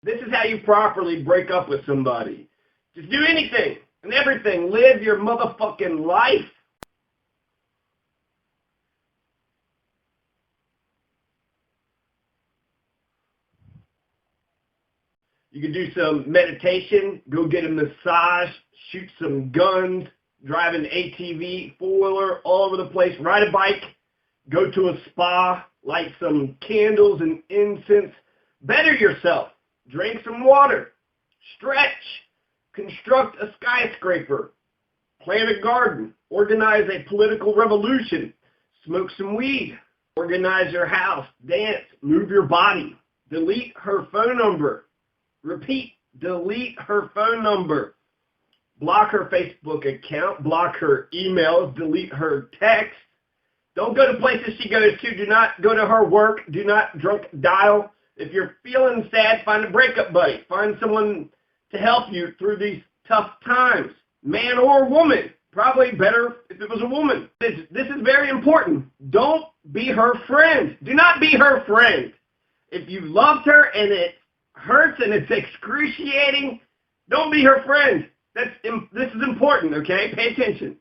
This is how you properly break up with somebody. Just do anything and everything. Live your motherfucking life. You can do some meditation, go get a massage, shoot some guns, drive an ATV, four-wheeler all over the place, ride a bike, go to a spa, light some candles and incense, better yourself, drink some water, stretch, construct a skyscraper, plant a garden, organize a political revolution, smoke some weed, organize your house, dance, move your body, delete her phone number. Repeat, delete her phone number. Block her Facebook account, block her emails, delete her text. Don't go to places she goes to. Do not go to her work. Do not drunk dial. If you're feeling sad, find a breakup buddy. Find someone to help you through these tough times. Man or woman. Probably better if it was a woman. This is very important. Don't be her friend. Do not be her friend. If you loved her and it hurts and it's excruciating, don't be her friend. This is important, okay? Pay attention.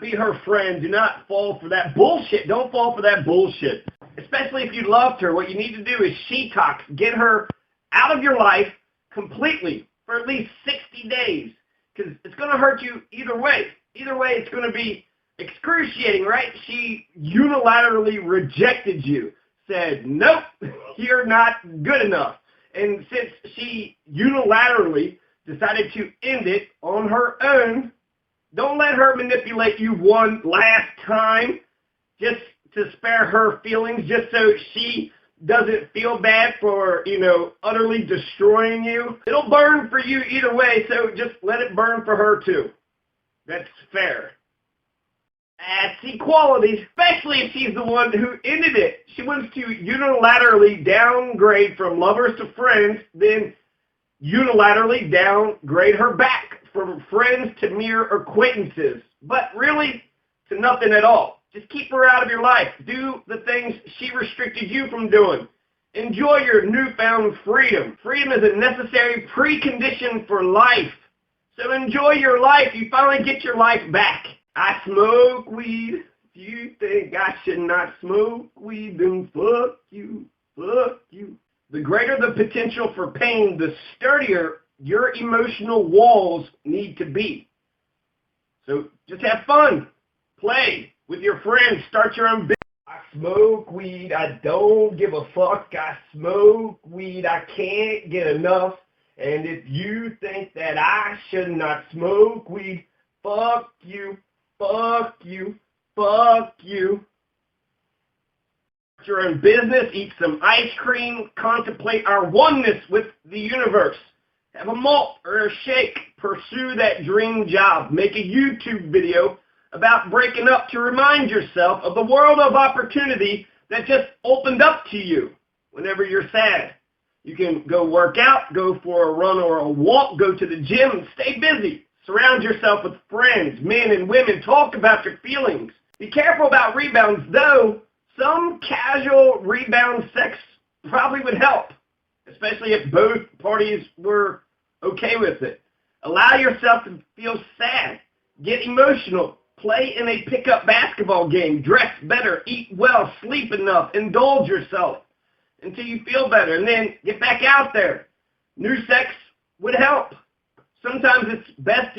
Be her friend. Do not fall for that bullshit. Don't fall for that bullshit. Especially if you loved her, what you need to do is she-tox. Get her out of your life completely for at least 60 days. Because it's going to hurt you either way. Either way, it's going to be excruciating, right? She unilaterally rejected you. Said, nope, you're not good enough. And since she unilaterally decided to end it on her own, don't let her manipulate you one last time just to spare her feelings, just so she doesn't feel bad for, utterly destroying you. It'll burn for you either way, so just let it burn for her too. That's fair. That's equality, especially if she's the one who ended it. She wants to unilaterally downgrade from lovers to friends, then unilaterally downgrade her back from friends to mere acquaintances, but really to nothing at all. Just keep her out of your life. Do the things she restricted you from doing. Enjoy your newfound freedom. Freedom is a necessary precondition for life. So enjoy your life. You finally get your life back. I smoke weed. If you think I should not smoke weed, then fuck you. Fuck you. The greater the potential for pain, the sturdier your emotional walls need to be. So just have fun. Play with your friends. Start your own business. I smoke weed. I don't give a fuck. I smoke weed. I can't get enough. And if you think that I should not smoke weed, fuck you. Fuck you. Fuck you. Start your own business. Eat some ice cream. Contemplate our oneness with the universe. Have a malt or a shake. Pursue that dream job. Make a YouTube video about breaking up to remind yourself of the world of opportunity that just opened up to you whenever you're sad. You can go work out, go for a run or a walk, go to the gym, and stay busy. Surround yourself with friends, men and women. Talk about your feelings. Be careful about rebounds, though. Some casual rebound sex probably would help, especially if both parties were okay with it. Allow yourself to feel sad. Get emotional. Play in a pickup basketball game. Dress better. Eat well. Sleep enough. Indulge yourself until you feel better. And then get back out there. New sex would help. Sometimes it's best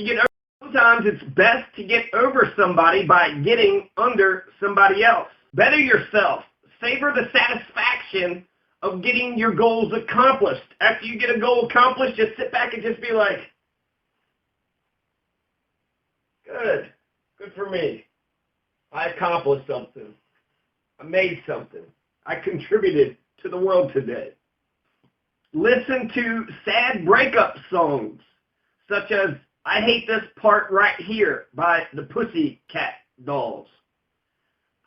to get over somebody by getting under somebody else. Better yourself. Savor the satisfaction of getting your goals accomplished. After you get a goal accomplished, just sit back and just be like, good. Good for me. I accomplished something. I made something. I contributed to the world today. Listen to sad breakup songs, such as I Hate This Part Right Here by the Pussycat Dolls.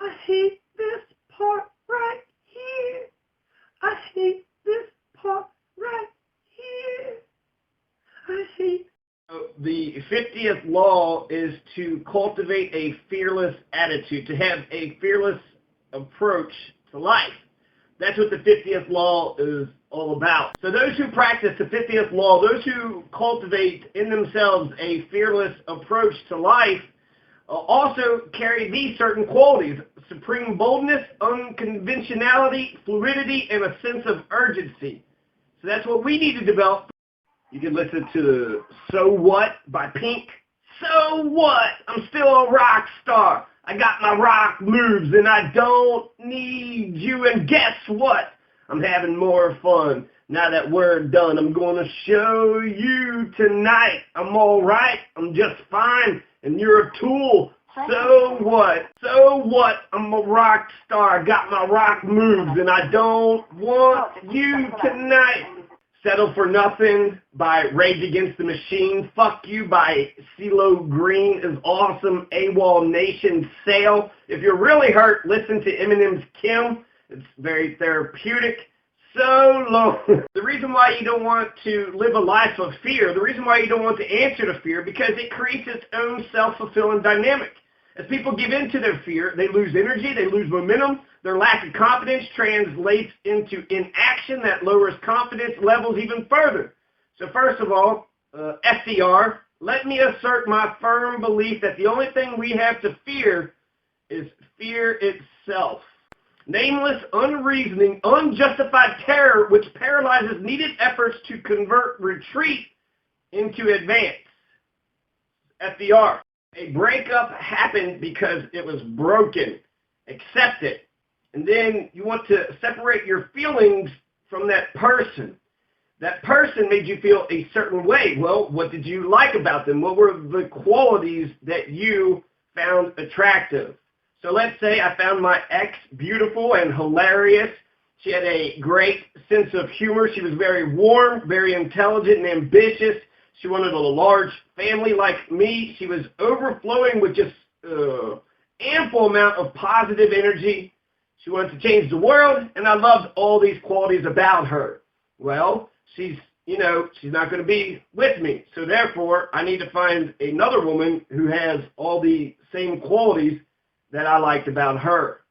I hate this part right here. I hate this part right here. I hate. The 50th law is to cultivate a fearless attitude, to have a fearless approach to life. That's what the 50th law is all about. So those who practice the 50th law, those who cultivate in themselves a fearless approach to life, also carry these certain qualities: supreme boldness, unconventionality, fluidity, and a sense of urgency. So that's what we need to develop. You can listen to So What by Pink. So what? I'm still a rock star. I got my rock moves and I don't need you. And guess what? I'm having more fun. Now that we're done, I'm going to show you tonight. I'm all right. I'm just fine. And you're a tool. So what? So what? I'm a rock star. I got my rock moves and I don't want you tonight. Settle for Nothing by Rage Against the Machine. Fuck You by CeeLo Green is awesome. AWOL Nation Sail. If you're really hurt, listen to Eminem's Kim. It's very therapeutic. So long. The reason why you don't want to live a life of fear, the reason why you don't want to answer to fear, because it creates its own self-fulfilling dynamic. As people give in to their fear, they lose energy, they lose momentum. Their lack of confidence translates into inaction that lowers confidence levels even further. So first of all, FDR, let me assert my firm belief that the only thing we have to fear is fear itself. Nameless, unreasoning, unjustified terror which paralyzes needed efforts to convert retreat into advance. FDR. A breakup happened because it was broken. Accept it. And then you want to separate your feelings from that person. That person made you feel a certain way. Well, what did you like about them? What were the qualities that you found attractive? So let's say I found my ex beautiful and hilarious. She had a great sense of humor. She was very warm, very intelligent and ambitious. She wanted a large family like me. She was overflowing with just ample amount of positive energy. She wanted to change the world, and I loved all these qualities about her. Well, she's not going to be with me. So therefore, I need to find another woman who has all the same qualities that I liked about her.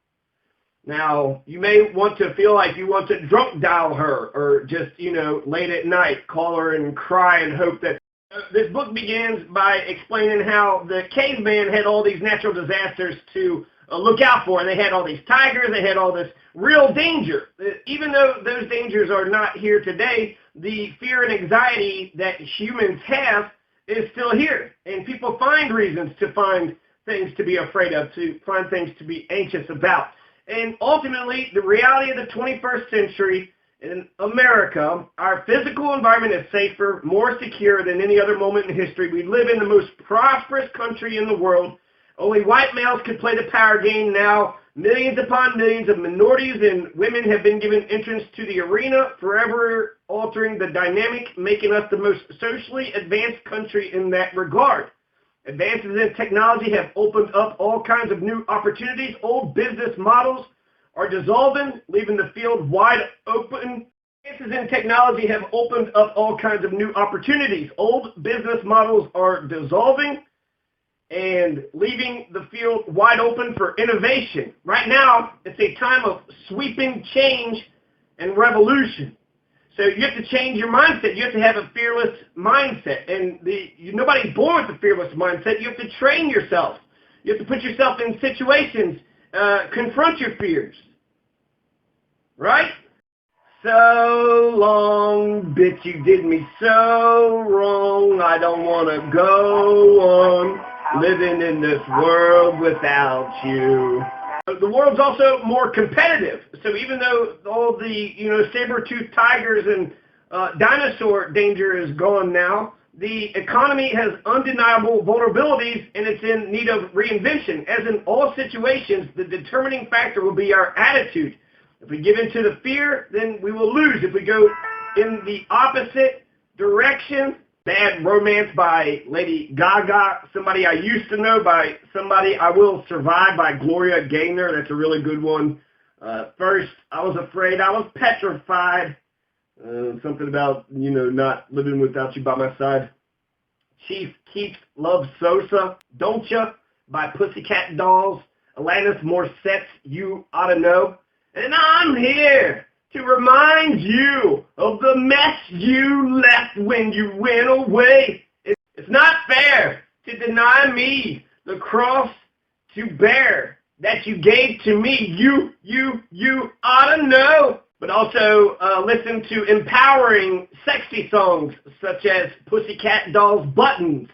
Now, you may want to feel like you want to drunk dial her, or just, late at night, call her and cry and hope that. This book begins by explaining how the caveman had all these natural disasters to look out for. And they had all these tigers, they had all this real danger. Even though those dangers are not here today, the fear and anxiety that humans have is still here. And people find reasons to find things to be afraid of, to find things to be anxious about. And ultimately, the reality of the 21st century in America, our physical environment is safer, more secure than any other moment in history. We live in the most prosperous country in the world. Only white males could play the power game. Now, millions upon millions of minorities and women have been given entrance to the arena, forever altering the dynamic, making us the most socially advanced country in that regard. Advances in technology have opened up all kinds of new opportunities. Old business models are dissolving, leaving the field wide open. Advances in technology have opened up all kinds of new opportunities. Old business models are dissolving and leaving the field wide open for innovation. Right now, it's a time of sweeping change and revolution. So you have to change your mindset. You have to have a fearless mindset. And nobody's born with a fearless mindset. You have to train yourself. You have to put yourself in situations, confront your fears. Right? So long, bitch, you did me so wrong. I don't want to go on living in this world without you. The world's also more competitive. So even though all the, saber-toothed tigers and dinosaur danger is gone now, the economy has undeniable vulnerabilities and it's in need of reinvention. As in all situations, the determining factor will be our attitude. If we give in to the fear, then we will lose. If we go in the opposite direction, Bad Romance by Lady Gaga, Somebody I Used to Know by Somebody I Will Survive by Gloria Gaynor. That's a really good one. First, I was afraid, I was petrified. Something about, not living without you by my side. Chief Keef loves Sosa, Don't Ya by Pussycat Dolls. Alanis Morissette's You Oughta Know. And I'm here to remind you of the mess you left when you went away. It's not fair to deny me the cross to bear that you gave to me. You ought to know. But also listen to empowering, sexy songs such as Pussycat Dolls Buttons,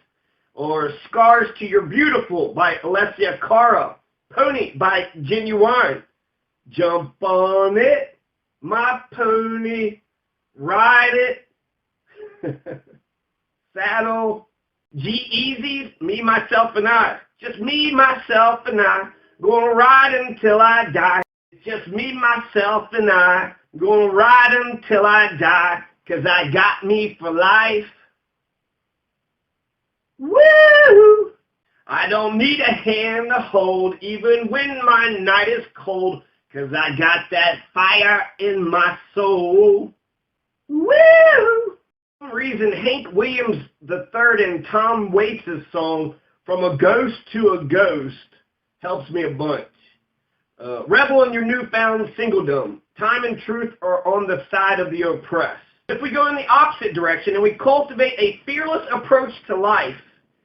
or Scars to Your Beautiful by Alessia Cara, Pony by Genuine, Jump on It, My Pony, Ride It, Saddle, G-Eazy's Me, Myself, and I. Just me, myself, and I, gonna ride until I die. Just me, myself, and I, gonna ride until I die, 'cause I got me for life. Woo! I don't need a hand to hold, even when my night is cold, 'cause I got that fire in my soul. Woo! For some reason, Hank Williams III and Tom Waits' song, From a Ghost to a Ghost, helps me a bunch. Revel in your newfound singledom. Time and truth are on the side of the oppressed. If we go in the opposite direction and we cultivate a fearless approach to life,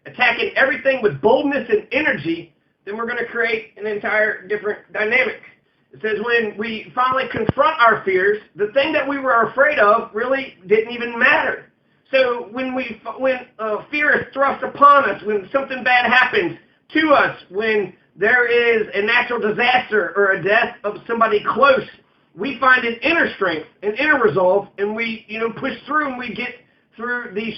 attacking everything with boldness and energy, then we're going to create an entire different dynamic. It says when we finally confront our fears, the thing that we were afraid of really didn't even matter. So when fear is thrust upon us, when something bad happens to us, when there is a natural disaster or a death of somebody close, we find an inner strength, an inner resolve, and we push through and we get through these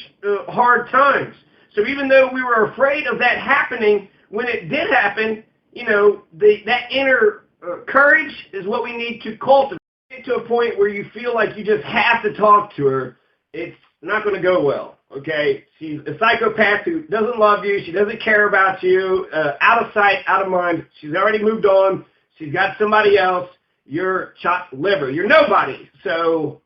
hard times. So even though we were afraid of that happening, when it did happen, that inner courage is what we need to cultivate. Get to a point where you feel like you just have to talk to her, it's not going to go well, okay? She's a psychopath who doesn't love you. She doesn't care about you. Out of sight, out of mind. She's already moved on. She's got somebody else. You're chopped liver. You're nobody. So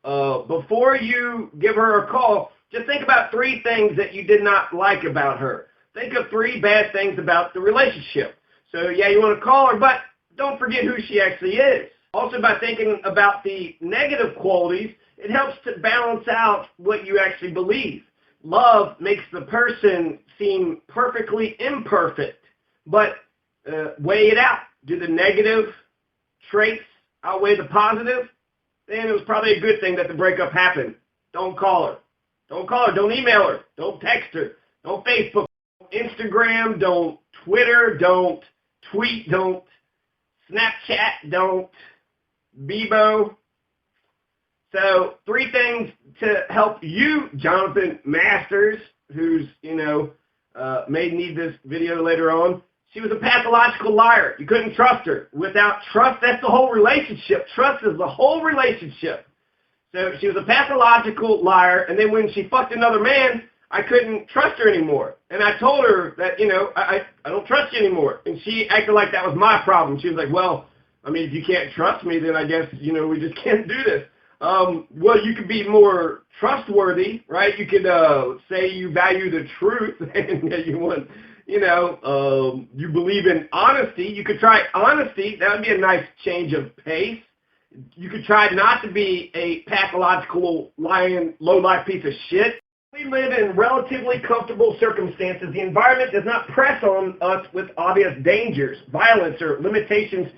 before you give her a call, just think about 3 things that you did not like about her. Think of 3 bad things about the relationship. So, yeah, you want to call her, but don't forget who she actually is. Also, by thinking about the negative qualities, it helps to balance out what you actually believe. Love makes the person seem perfectly imperfect, but weigh it out. Do the negative traits outweigh the positive? Then it was probably a good thing that the breakup happened. Don't call her. Don't call her. Don't email her. Don't text her. Don't Facebook. Don't Instagram. Don't Twitter. Don't tweet. Don't Snapchat. Don't Bebo. So 3 things to help you, Jonathan Masters, who's, may need this video later on. She was a pathological liar. You couldn't trust her. Without trust, that's the whole relationship. Trust is the whole relationship. So she was a pathological liar, and then when she fucked another man, I couldn't trust her anymore. And I told her that, I don't trust you anymore. And she acted like that was my problem. She was like, well, I mean, if you can't trust me, then I guess, we just can't do this. Well, you could be more trustworthy, right? You could say you value the truth and you want, you believe in honesty. You could try honesty. That would be a nice change of pace. You could try not to be a pathological, lying, low-life piece of shit. We live in relatively comfortable circumstances. The environment does not press on us with obvious dangers, violence, or limitations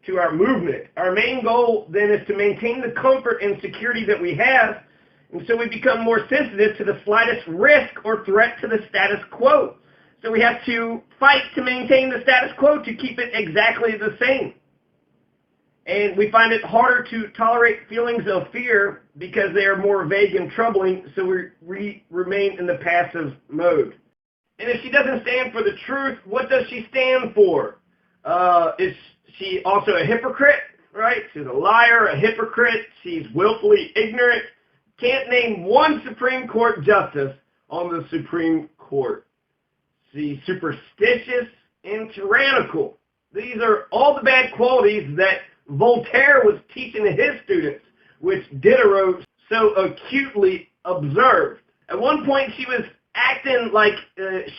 to our movement. Our main goal then is to maintain the comfort and security that we have, and so we become more sensitive to the slightest risk or threat to the status quo. So we have to fight to maintain the status quo to keep it exactly the same. And we find it harder to tolerate feelings of fear because they are more vague and troubling, so we remain in the passive mode. And if she doesn't stand for the truth, what does she stand for? Is she also a hypocrite, right? She's a liar, a hypocrite. She's willfully ignorant. Can't name one Supreme Court justice on the Supreme Court. She's superstitious and tyrannical. These are all the bad qualities that Voltaire was teaching to his students, which Diderot so acutely observed. At one point, she was acting like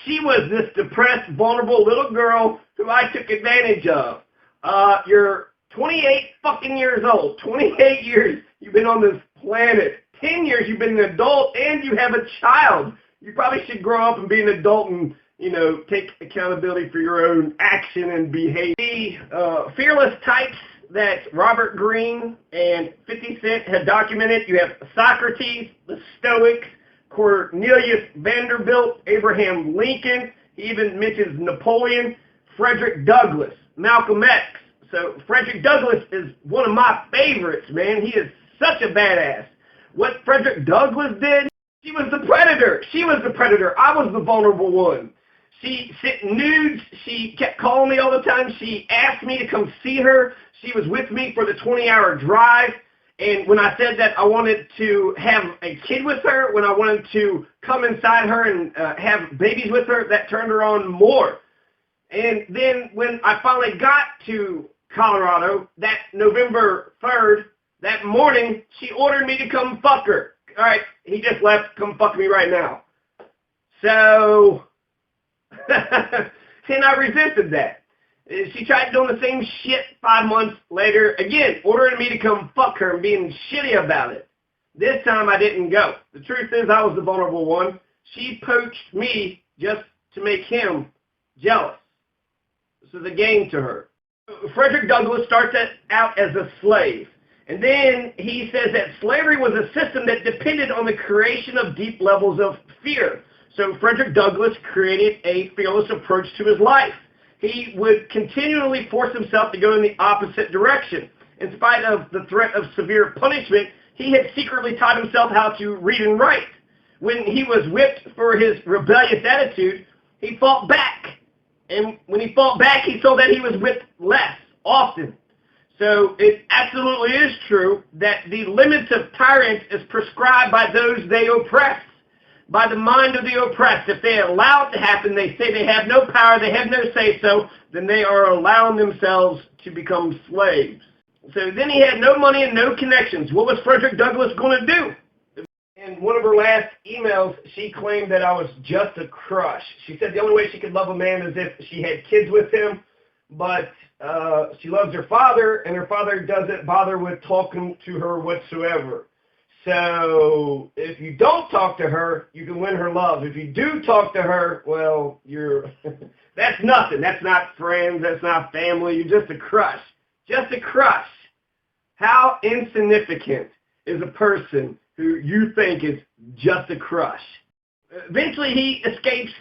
she was this depressed, vulnerable little girl who I took advantage of. You're 28 fucking years old. 28 years you've been on this planet. 10 years you've been an adult and you have a child. You probably should grow up and be an adult and, take accountability for your own action and behavior. The fearless types that Robert Greene and 50 Cent had documented, you have Socrates, the Stoics, Cornelius Vanderbilt, Abraham Lincoln. He even mentions Napoleon, Frederick Douglass, Malcolm X. So Frederick Douglass is one of my favorites, man. He is such a badass. What Frederick Douglass did, she was the predator. She was the predator. I was the vulnerable one. She sent nudes. She kept calling me all the time. She asked me to come see her. She was with me for the 20-hour drive. And when I said that I wanted to have a kid with her, when I wanted to come inside her and have babies with her, that turned her on more. And then when I finally got to Colorado, that November 3rd, that morning, she ordered me to come fuck her. All right, he just left. Come fuck me right now. So, and I resisted that. She tried doing the same shit 5 months later. Again, ordering me to come fuck her and being shitty about it. This time I didn't go. The truth is I was the vulnerable one. She poached me just to make him jealous. This is a game to her. Frederick Douglass starts out as a slave. And then he says that slavery was a system that depended on the creation of deep levels of fear. So Frederick Douglass created a fearless approach to his life. He would continually force himself to go in the opposite direction. In spite of the threat of severe punishment, he had secretly taught himself how to read and write. When he was whipped for his rebellious attitude, he fought back. And when he fought back, he saw that he was whipped less often. So it absolutely is true that the limits of tyrants is prescribed by those they oppress, by the mind of the oppressed. If they allow it to happen, they say they have no power, they have no say-so, then they are allowing themselves to become slaves. So then he had no money and no connections. What was Frederick Douglass going to do? In one of her last emails, she claimed that I was just a crush. She said the only way she could love a man is if she had kids with him, but she loves her father, and her father doesn't bother with talking to her whatsoever. So if you don't talk to her, you can win her love. If you do talk to her, well, that's nothing. That's not friends. That's not family. You're just a crush. Just a crush. How insignificant is a person who you think is just a crush? Eventually, he escapes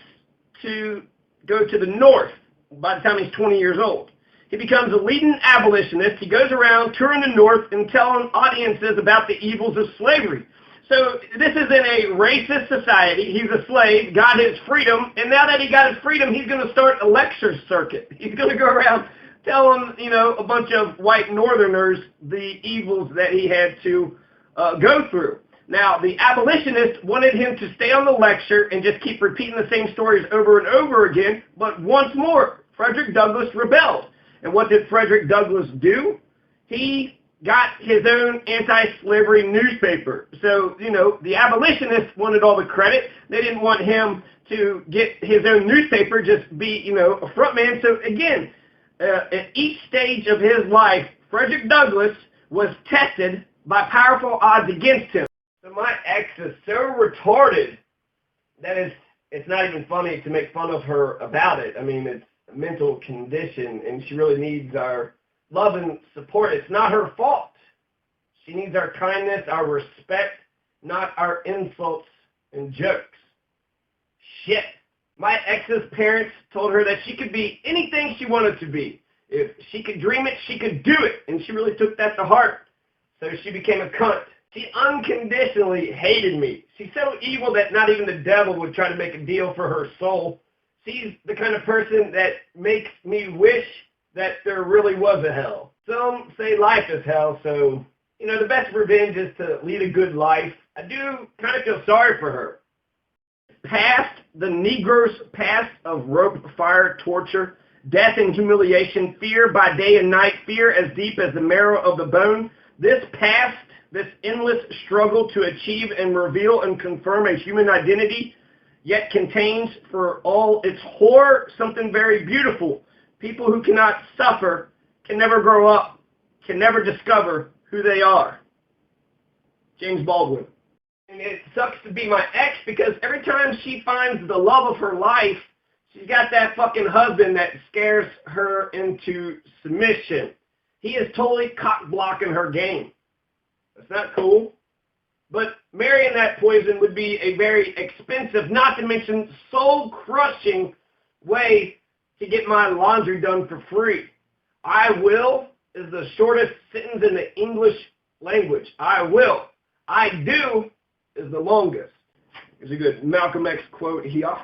to go to the north by the time he's 20 years old. He becomes a leading abolitionist. He goes around touring the North and telling audiences about the evils of slavery. So this is in a racist society. He's a slave, got his freedom, and now that he got his freedom, he's going to start a lecture circuit. He's going to go around telling, a bunch of white Northerners the evils that he had to go through. Now, the abolitionists wanted him to stay on the lecture and just keep repeating the same stories over and over again, but once more, Frederick Douglass rebelled. And what did Frederick Douglass do? He got his own anti-slavery newspaper. So, the abolitionists wanted all the credit. They didn't want him to get his own newspaper, just be, a front man. So, again, at each stage of his life, Frederick Douglass was tested by powerful odds against him. So my ex is so retarded that it's not even funny to make fun of her about it. I mean, it's a mental condition, and she really needs our love and support. It's not her fault. She needs our kindness, our respect, not our insults and jokes. Shit. My ex's parents told her that she could be anything she wanted to be. If she could dream it, she could do it. And she really took that to heart. So she became a cunt. She unconditionally hated me. She's so evil that not even the devil would try to make a deal for her soul. She's the kind of person that makes me wish that there really was a hell. Some say life is hell, so, the best revenge is to lead a good life. I do kind of feel sorry for her. Past the Negro's past of rope, fire, torture, death and humiliation, fear by day and night, fear as deep as the marrow of the bone, this past, this endless struggle to achieve and reveal and confirm a human identity, yet contains for all its horror something very beautiful. People who cannot suffer can never grow up, can never discover who they are. James Baldwin. And it sucks to be my ex because every time she finds the love of her life, she's got that fucking husband that scares her into submission. He is totally cock-blocking her game. That's not cool. But marrying that poison would be a very expensive, not to mention soul-crushing way to get my laundry done for free. I will is the shortest sentence in the English language. I will. I do is the longest. Here's a good Malcolm X quote here.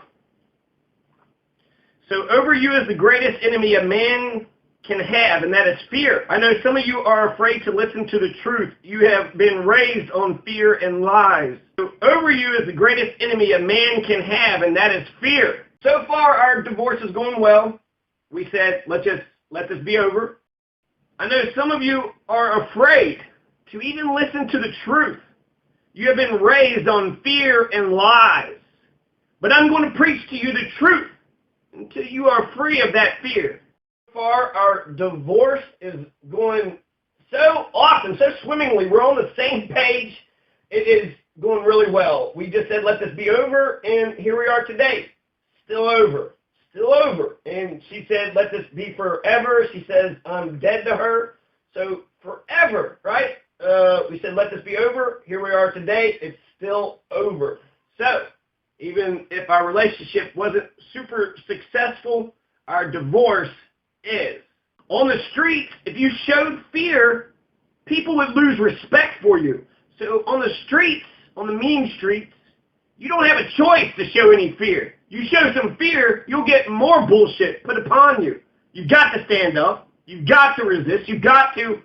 So over you is the greatest enemy a man can have, and that is fear. I know some of you are afraid to listen to the truth. You have been raised on fear and lies. So over you is the greatest enemy a man can have, and that is fear. So far, our divorce is going well. We said, let this be over. I know some of you are afraid to even listen to the truth. You have been raised on fear and lies. But I'm going to preach to you the truth until you are free of that fear. So far, our divorce is going so awesome, so swimmingly. We're on the same page. It is going really well. We just said, let this be over, and here we are today. Still over. Still over. And she said, let this be forever. She says, I'm dead to her. So forever, right? We said, let this be over. Here we are today. It's still over. So even if our relationship wasn't super successful, our divorce is. On the streets, if you showed fear, people would lose respect for you. So on the streets, on the mean streets, you don't have a choice to show any fear. You show some fear, you'll get more bullshit put upon you. You've got to stand up. You've got to resist. You've got to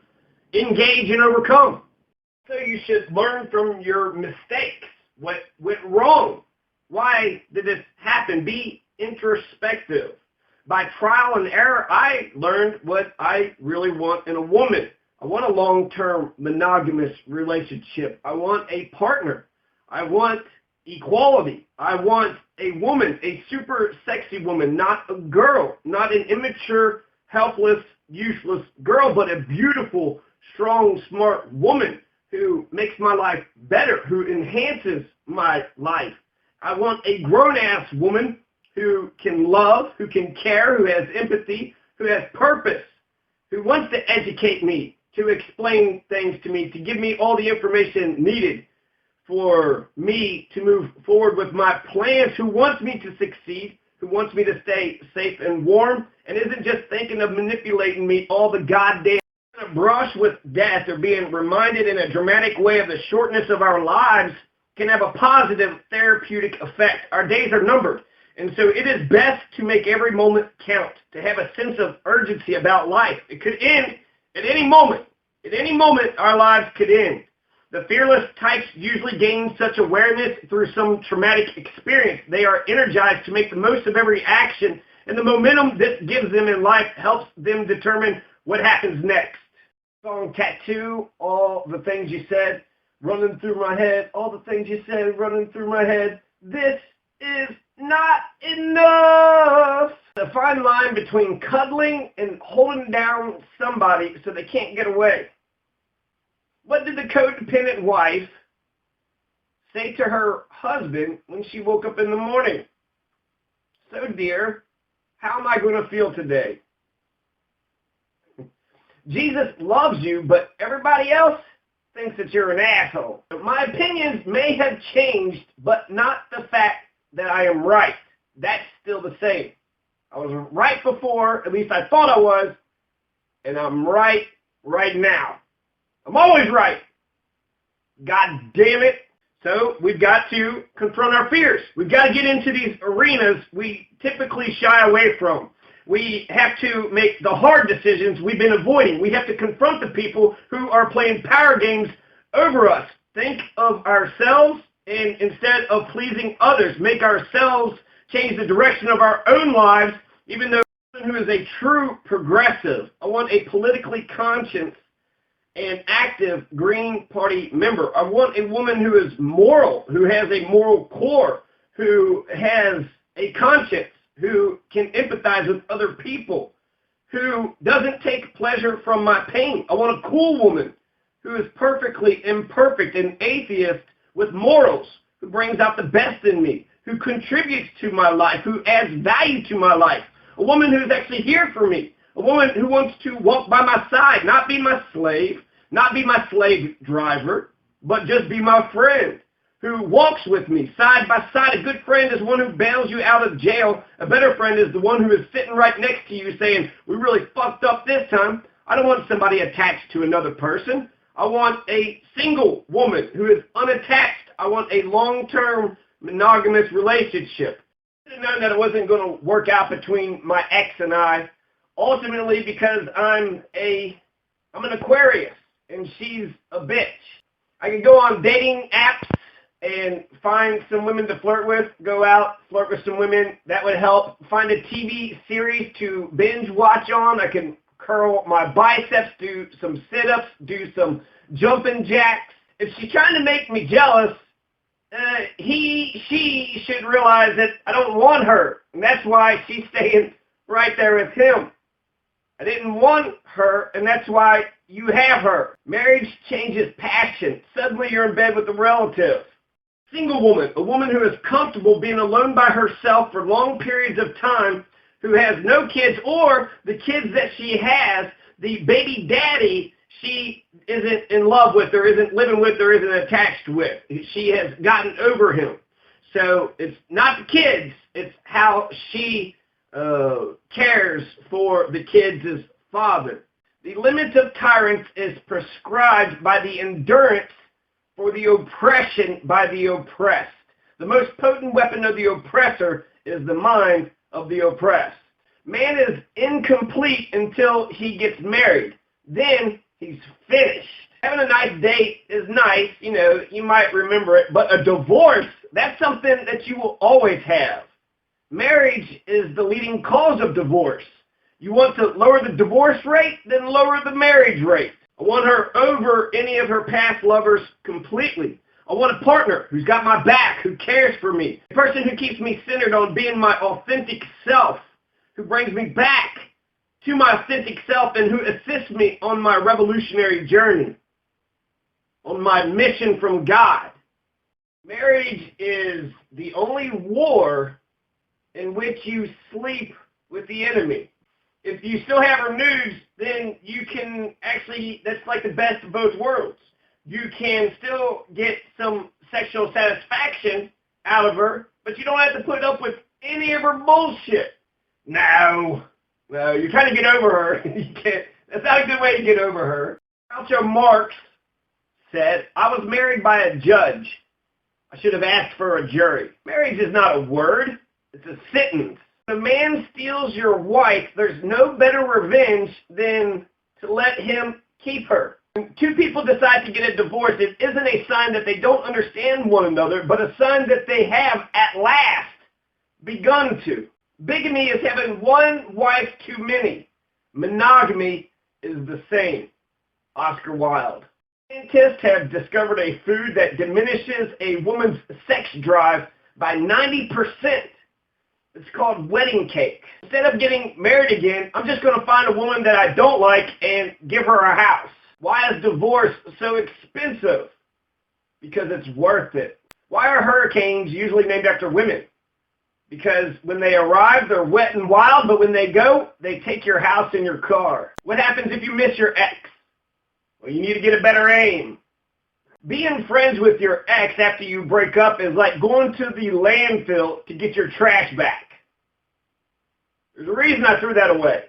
engage and overcome. So you should learn from your mistakes. What went wrong? Why did this happen? Be introspective. By trial and error, I learned what I really want in a woman. I want a long-term monogamous relationship. I want a partner. I want equality. I want a woman, a super sexy woman, not a girl, not an immature, helpless, useless girl, but a beautiful, strong, smart woman who makes my life better, who enhances my life. I want a grown-ass woman who can love, who can care, who has empathy, who has purpose, who wants to educate me, to explain things to me, to give me all the information needed for me to move forward with my plans, who wants me to succeed, who wants me to stay safe and warm, and isn't just thinking of manipulating me all the goddamn time. A brush with death or being reminded in a dramatic way of the shortness of our lives can have a positive therapeutic effect. Our days are numbered. And so it is best to make every moment count, to have a sense of urgency about life. It could end at any moment. At any moment, our lives could end. The fearless types usually gain such awareness through some traumatic experience. They are energized to make the most of every action, and the momentum this gives them in life helps them determine what happens next. Song Tattoo, all the things you said, running through my head. All the things you said, running through my head. This is not enough. The fine line between cuddling and holding down somebody so they can't get away. What did the codependent wife say to her husband when she woke up in the morning? So, dear, how am I going to feel today? Jesus loves you, but everybody else thinks that you're an asshole. My opinions may have changed, but not the fact that I am right. That's still the same. I was right before, at least I thought I was, and I'm right now. I'm always right. God damn it. So we've got to confront our fears. We've got to get into these arenas we typically shy away from. We have to make the hard decisions we've been avoiding. We have to confront the people who are playing power games over us. Think of ourselves, and instead of pleasing others, make ourselves change the direction of our own lives, even though who is a true progressive. I want a politically conscious and active Green Party member. I want a woman who is moral, who has a moral core, who has a conscience, who can empathize with other people, who doesn't take pleasure from my pain. I want a cool woman who is perfectly imperfect, an atheist with morals, who brings out the best in me, who contributes to my life, who adds value to my life, a woman who's actually here for me, a woman who wants to walk by my side, not be my slave, not be my slave driver, but just be my friend, who walks with me side by side. A good friend is one who bails you out of jail. A better friend is the one who is sitting right next to you saying, we really fucked up this time. I don't want somebody attached to another person. I want a single woman who is unattached. I want a long-term monogamous relationship. I didn't know that it wasn't going to work out between my ex and I, ultimately because I'm an Aquarius and she's a bitch. I could go on dating apps and find some women to flirt with, go out, flirt with some women. That would help. Find a TV series to binge watch on. I can curl my biceps, do some sit-ups, do some jumping jacks. If she's trying to make me jealous, she should realize that I don't want her. And that's why she's staying right there with him. I didn't want her, and that's why you have her. Marriage changes passion. Suddenly you're in bed with a relative. Single woman, a woman who is comfortable being alone by herself for long periods of time, who has no kids, or the kids that she has, the baby daddy, she isn't in love with, or isn't living with, or isn't attached with. She has gotten over him. So it's not the kids, it's how she cares for the kids as father. The limit of tyrants is prescribed by the endurance for the oppression by the oppressed. The most potent weapon of the oppressor is the mind of the oppressed. Man is incomplete until he gets married. Then he's finished. Having a nice date is nice, you might remember it, but a divorce, that's something that you will always have. Marriage is the leading cause of divorce. You want to lower the divorce rate, then lower the marriage rate. I want her over any of her past lovers completely. I want a partner who's got my back, who cares for me, a person who keeps me centered on being my authentic self, who brings me back to my authentic self and who assists me on my revolutionary journey, on my mission from God. Marriage is the only war in which you sleep with the enemy. If you still have her nudes, then you can actually, that's like the best of both worlds. You can still get some sexual satisfaction out of her, but you don't have to put up with any of her bullshit. No, you're trying to get over her. You can't. That's not a good way to get over her. Groucho Marx said, I was married by a judge. I should have asked for a jury. Marriage is not a word. It's a sentence. If a man steals your wife, there's no better revenge than to let him keep her. When two people decide to get a divorce, it isn't a sign that they don't understand one another, but a sign that they have at last begun to. Bigamy is having one wife too many. Monogamy is the same. Oscar Wilde. Scientists have discovered a food that diminishes a woman's sex drive by 90%. It's called wedding cake. Instead of getting married again, I'm just going to find a woman that I don't like and give her a house. Why is divorce so expensive? Because it's worth it. Why are hurricanes usually named after women? Because when they arrive, they're wet and wild, but when they go, they take your house and your car. What happens if you miss your ex? Well, you need to get a better aim. Being friends with your ex after you break up is like going to the landfill to get your trash back. There's a reason I threw that away.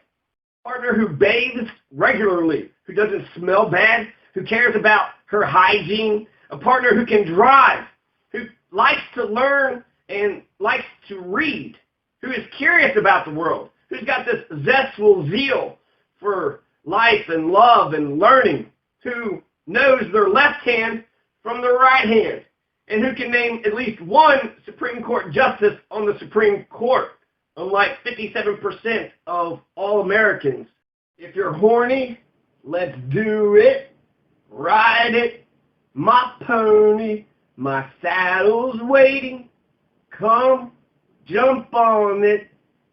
A partner who bathes regularly, who doesn't smell bad, who cares about her hygiene, a partner who can drive, who likes to learn and likes to read, who is curious about the world, who's got this zestful zeal for life and love and learning, who knows their left hand from their right hand, and who can name at least one Supreme Court justice on the Supreme Court, unlike 57% of all Americans. If you're horny, let's do it. Ride it, my pony, my saddle's waiting. Come, jump on it.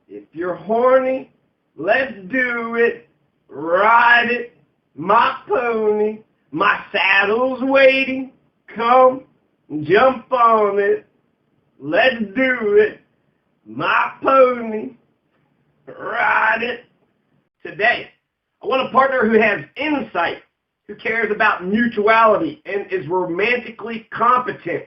If you're horny, let's do it. Ride it, my pony, my saddle's waiting. Come, Jump on it. Let's do it. My pony. Ride it. Today, I want a partner who has insight, who cares about mutuality and is romantically competent.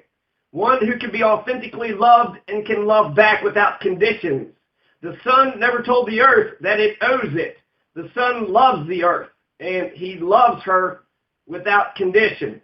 One who can be authentically loved and can love back without conditions. The sun never told the earth that it owes it. The sun loves the earth, and he loves her without conditions.